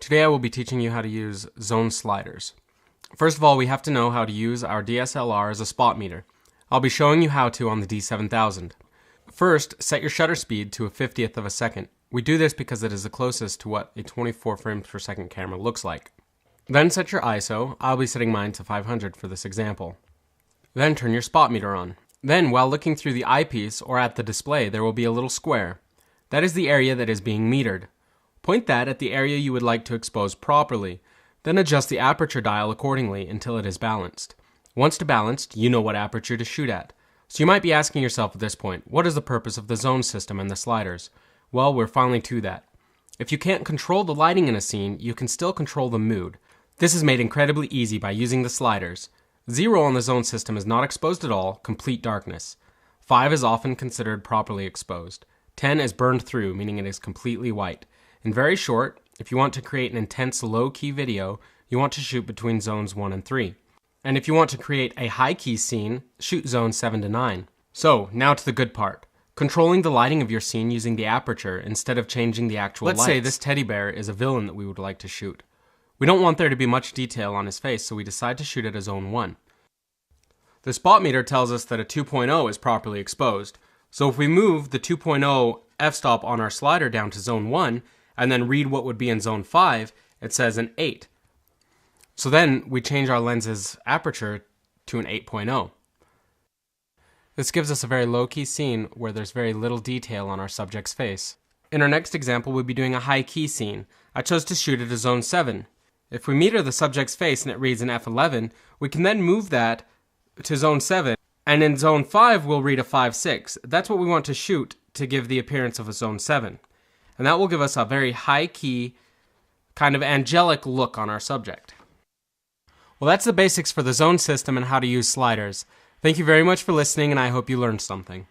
Today I will be teaching you how to use zone sliders. First of all, we have to know how to use our DSLR as a spot meter. I'll be showing you how to on the D7000. First, set your shutter speed to a 50th of a second. We do this because it is the closest to what a 24 frames per second camera looks like. Then set your ISO. I'll be setting mine to 500 for this example. Then turn your spot meter on. Then, while looking through the eyepiece or at the display, there will be a little square. That is the area that is being metered. Point that at the area you would like to expose properly. Then adjust the aperture dial accordingly until it is balanced. Once balanced, you know what aperture to shoot at. So you might be asking yourself at this point, what is the purpose of the zone system and the sliders? Well, we're finally to that. If you can't control the lighting in a scene, you can still control the mood. This is made incredibly easy by using the sliders. 0 on the zone system is not exposed at all, complete darkness. 5 is often considered properly exposed. 10 is burned through, meaning it is completely white. In very short, if you want to create an intense low-key video, you want to shoot between zones 1 and 3. And if you want to create a high-key scene, shoot zones 7 to 9. So, now to the good part. Controlling the lighting of your scene using the aperture instead of changing the actual lights. Let's say this teddy bear is a villain that we would like to shoot. We don't want there to be much detail on his face, so we decide to shoot at a zone 1. The spot meter tells us that a 2.0 is properly exposed. So if we move the 2.0 f-stop on our slider down to zone 1, and then read what would be in zone 5, it says an 8. So then we change our lens's aperture to an 8.0. This gives us a very low-key scene where there's very little detail on our subject's face. In our next example, we'll be doing a high-key scene. I chose to shoot at a zone 7. If we meter the subject's face and it reads an f11, we can then move that to zone 7, and in zone 5 we'll read a 5.6. That's what we want to shoot to give the appearance of a zone 7. And that will give us a very high-key, kind of angelic look on our subject. Well, that's the basics for the zone system and how to use sliders. Thank you very much for listening, and I hope you learned something.